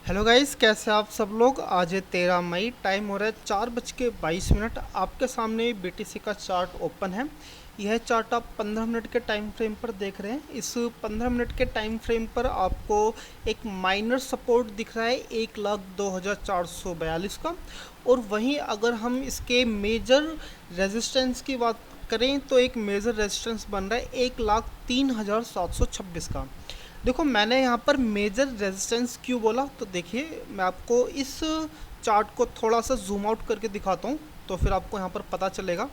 Hello guys, कैसे आप सब लोग। आज है 13 मई, टाइम हो रहा है 4:22। आपके सामने बीटीसी का चार्ट ओपन है। यह चार्ट आप 15 मिनट के टाइम फ्रेम पर देख रहे हैं। इस 15 मिनट के टाइम फ्रेम पर आपको एक माइनर सपोर्ट दिख रहा है 1,02,442 का। और वहीं अगर हम इसके मेजर रेजिस्टेंस की बात करें तो एक मेजर रेजिस्टेंस बन रहा है 1,03,726 का। देखो, मैंने यहाँ पर मेजर रेजिस्टेंस क्यों बोला, तो देखिए मैं आपको इस चार्ट को थोड़ा सा जूम आउट करके दिखाता हूँ, तो फिर आपको यहाँ पर पता चलेगा।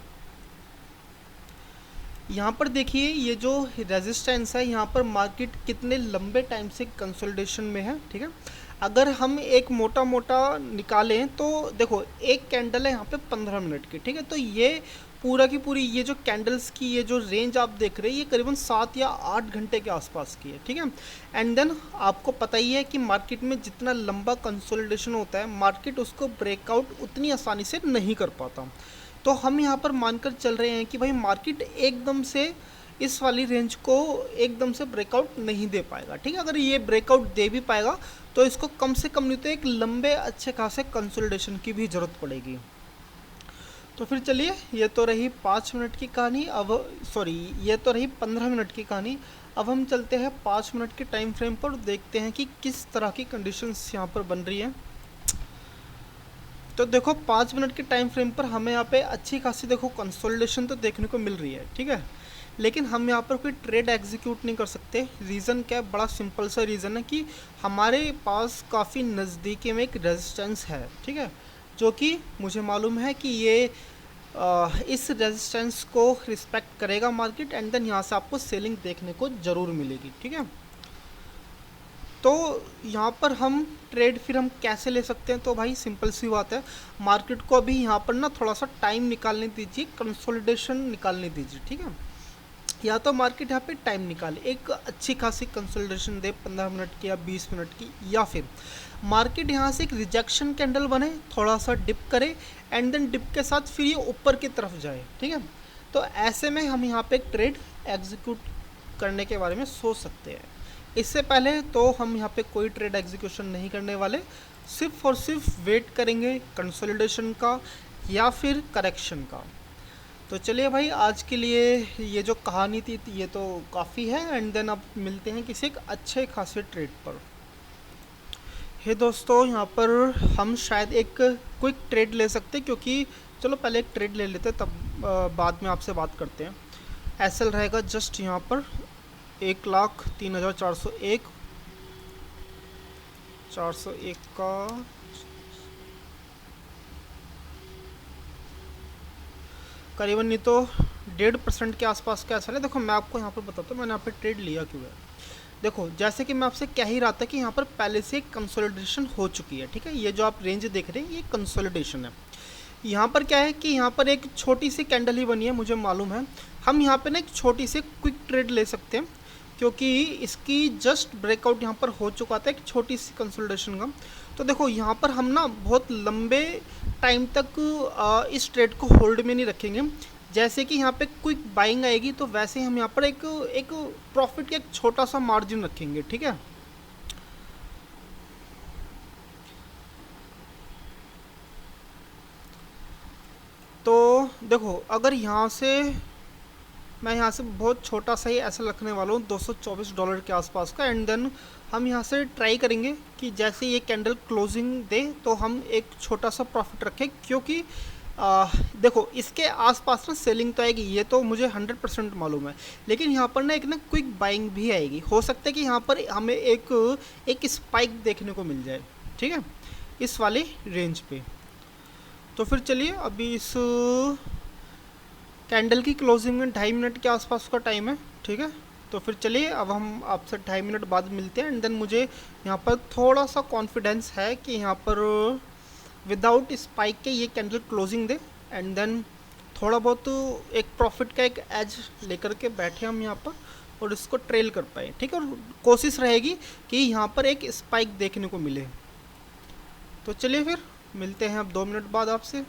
यहाँ पर देखिए, ये जो रेजिस्टेंस है, यहाँ पर मार्केट कितने लंबे टाइम से कंसोलिडेशन में है। ठीक है, अगर हम एक मोटा मोटा निकालें तो देखो, एक कैंडल है यहाँ पे 15 मिनट की। ठीक है, तो ये पूरा की पूरी ये जो कैंडल्स की ये जो रेंज आप देख रहे हैं, ये करीबन 7 या 8 घंटे के आसपास की है। ठीक है, एंड देन आपको पता ही है कि मार्केट में जितना लंबा कंसोलिडेशन होता है, मार्केट उसको ब्रेकआउट उतनी आसानी से नहीं कर पाता। तो हम यहाँ पर मानकर चल रहे हैं कि भाई मार्केट एकदम से इस वाली रेंज को एकदम से ब्रेकआउट नहीं दे पाएगा। ठीक है, अगर ये ब्रेकआउट दे भी पाएगा तो इसको कम से कम नहीं तो एक लंबे अच्छे खासे कंसोलिडेशन की भी ज़रूरत पड़ेगी। तो फिर चलिए, ये तो रही 5 मिनट की कहानी। अब सॉरी, ये तो रही 15 मिनट की कहानी। अब हम चलते हैं 5 मिनट के टाइम फ्रेम पर, देखते हैं कि किस तरह की कंडीशंस यहाँ पर बन रही हैं। तो देखो, 5 मिनट के टाइम फ्रेम पर हमें यहाँ पे अच्छी खासी देखो कंसोलिडेशन तो देखने को मिल रही है। ठीक है, लेकिन हम यहाँ पर कोई ट्रेड एग्जीक्यूट नहीं कर सकते। रीज़न क्या है? बड़ा सिंपल सा रीज़न है कि हमारे पास काफ़ी नज़दीकी में एक रेजिस्टेंस है। ठीक है, जो कि मुझे मालूम है कि ये इस रेजिस्टेंस को रिस्पेक्ट करेगा मार्केट, एंड देन यहाँ से आपको सेलिंग देखने को ज़रूर मिलेगी। ठीक है, तो यहाँ पर हम ट्रेड फिर हम कैसे ले सकते हैं? तो भाई सिंपल सी बात है, मार्केट को अभी यहाँ पर ना थोड़ा सा टाइम निकालने दीजिए, कंसोलिडेशन निकालने दीजिए। ठीक है, या तो मार्केट यहाँ पे टाइम निकाले, एक अच्छी खासी कंसोलिडेशन दे 15 मिनट की या 20 मिनट की, या फिर मार्केट यहाँ से एक रिजेक्शन कैंडल बने, थोड़ा सा डिप करे, एंड देन डिप के साथ फिर ये ऊपर की तरफ जाए। ठीक है, तो ऐसे में हम यहाँ पे एक ट्रेड एग्जीक्यूट करने के बारे में सोच सकते हैं। इससे पहले तो हम यहाँ पे कोई ट्रेड एग्जीक्यूशन नहीं करने वाले, सिर्फ और सिर्फ वेट करेंगे कंसोलिडेशन का या फिर करेक्शन का। तो चलिए भाई, आज के लिए ये जो कहानी थी ये तो काफ़ी है, एंड देन अब मिलते हैं किसी एक अच्छे खासे ट्रेड पर। हे दोस्तों, यहाँ पर हम शायद एक क्विक ट्रेड ले सकते हैं, क्योंकि चलो पहले एक ट्रेड ले लेते हैं, तब बाद में आपसे बात करते हैं। एसएल रहेगा जस्ट यहाँ पर 1,03,401, 401 का करीबन नहीं तो 1.5% के आसपास का एसएल है। देखो, मैं आपको यहाँ पर बताता हूँ मैंने यहाँ पे ट्रेड लिया क्यों है। देखो, जैसे कि मैं आपसे कह ही रहा था कि यहाँ पर पहले से एक कंसोलिडेशन हो चुकी है। ठीक है, ये जो आप रेंज देख रहे हैं ये कंसोलिडेशन है। यहाँ पर क्या है कि यहाँ पर एक छोटी सी कैंडल ही बनी है, मुझे मालूम है। हम यहाँ पे ना एक छोटी सी क्विक ट्रेड ले सकते हैं, क्योंकि इसकी जस्ट ब्रेकआउट यहाँ पर हो चुका था एक छोटी सी कंसोलिडेशन का। तो देखो, यहाँ पर हम ना बहुत लंबे टाइम तक इस ट्रेड को होल्ड में नहीं रखेंगे। जैसे कि यहाँ पे क्विक बाइंग आएगी, तो वैसे ही हम यहाँ पर एक एक प्रॉफिट का एक छोटा सा मार्जिन रखेंगे। ठीक है, तो देखो, अगर यहाँ से मैं यहाँ से बहुत छोटा सा ही ऐसा रखने वाला हूँ $224 के आसपास का, एंड देन हम यहाँ से ट्राई करेंगे कि जैसे ये कैंडल क्लोजिंग दे तो हम एक छोटा सा प्रॉफिट रखें, क्योंकि देखो, इसके आसपास ना सेलिंग तो आएगी, ये तो मुझे 100% मालूम है। लेकिन यहाँ पर ना एक ना क्विक बाइंग भी आएगी, हो सकता है कि यहाँ पर हमें एक एक स्पाइक देखने को मिल जाए। ठीक है, इस वाली रेंज पे। तो फिर चलिए, अभी इस कैंडल की क्लोजिंग में 2.5 मिनट के आसपास का टाइम है। ठीक है, तो फिर चलिए, अब हम आपसे 2.5 मिनट बाद मिलते हैं, एंड देन मुझे यहाँ पर थोड़ा सा कॉन्फिडेंस है कि यहाँ पर विदाउट स्पाइक के ये कैंडल क्लोजिंग दे, एंड देन थोड़ा बहुत एक प्रॉफिट का एक एज लेकर के बैठे हम यहाँ पर, और इसको ट्रेल कर पाए। ठीक है, और कोशिश रहेगी कि यहाँ पर एक स्पाइक देखने को मिले। तो चलिए फिर मिलते हैं अब 2 मिनट बाद आपसे।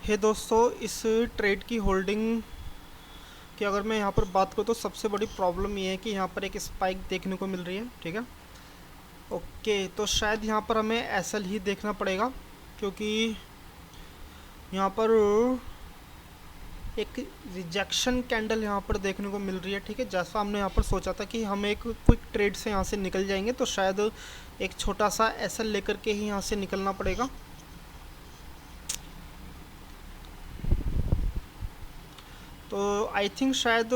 हे दोस्तों, इस ट्रेड की होल्डिंग की अगर मैं यहाँ पर बात करूँ तो सबसे बड़ी प्रॉब्लम ये है कि यहाँ पर एक स्पाइक देखने को मिल रही है। ठीक है, ओके, तो शायद यहाँ पर हमें एसएल ही देखना पड़ेगा, क्योंकि यहाँ पर एक रिजेक्शन कैंडल यहाँ पर देखने को मिल रही है। ठीक है, जैसा हमने यहाँ पर सोचा था कि हम एक क्विक ट्रेड से यहाँ से निकल जाएंगे, तो शायद एक छोटा सा एसएल लेकर के ही यहाँ से निकलना पड़ेगा। तो आई थिंक शायद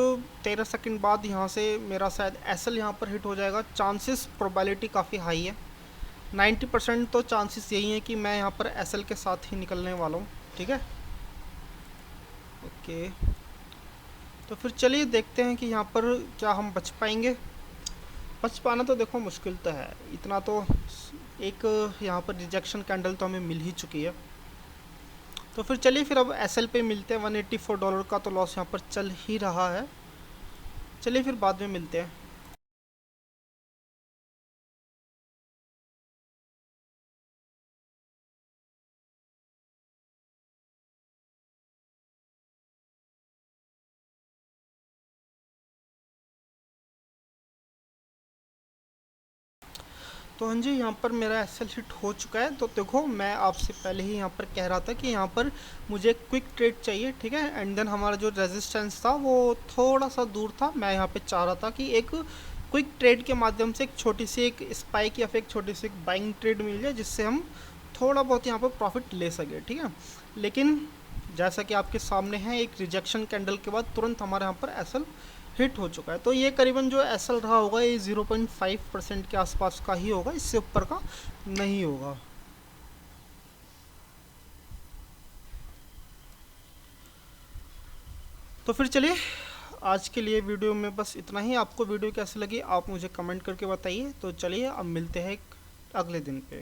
13 सेकंड बाद यहाँ से मेरा शायद एसएल यहाँ पर हिट हो जाएगा। चांसेस, प्रोबेबिलिटी काफ़ी हाई है, 90% तो चांसेस यही है कि मैं यहाँ पर एसएल के साथ ही निकलने वाला हूँ। ठीक है, ओके, तो फिर चलिए देखते हैं कि यहाँ पर क्या हम बच पाएंगे। बच पाना तो देखो मुश्किल तो है, इतना तो एक यहाँ पर रिजेक्शन कैंडल तो हमें मिल ही चुकी है। तो फिर चलिए फिर अब एसएल पे मिलते हैं। $184 का तो लॉस यहाँ पर चल ही रहा है। चलिए फिर बाद में मिलते हैं। तो हाँ जी, यहाँ पर मेरा एसएल हिट हो चुका है। तो देखो, मैं आपसे पहले ही यहाँ पर कह रहा था कि यहाँ पर मुझे एक क्विक ट्रेड चाहिए। ठीक है, एंड देन हमारा जो रेजिस्टेंस था वो थोड़ा सा दूर था। मैं यहाँ पे चाह रहा था कि एक क्विक ट्रेड के माध्यम से एक छोटी सी एक स्पाइक या फिर एक छोटी सी एक बाइंग ट्रेड मिल जाए, जिससे हम थोड़ा बहुत यहाँ पर प्रॉफिट ले सके। ठीक है, लेकिन जैसा कि आपके सामने है, एक रिजेक्शन कैंडल के बाद तुरंत हमारे यहाँ पर एसएल हिट हो चुका है। तो ये करीबन जो एसएल रहा होगा ये 0.5% के आसपास का ही होगा, इससे ऊपर का नहीं होगा। तो फिर चलिए, आज के लिए वीडियो में बस इतना ही। आपको वीडियो कैसी लगी आप मुझे कमेंट करके बताइए। तो चलिए अब मिलते हैं अगले दिन पे।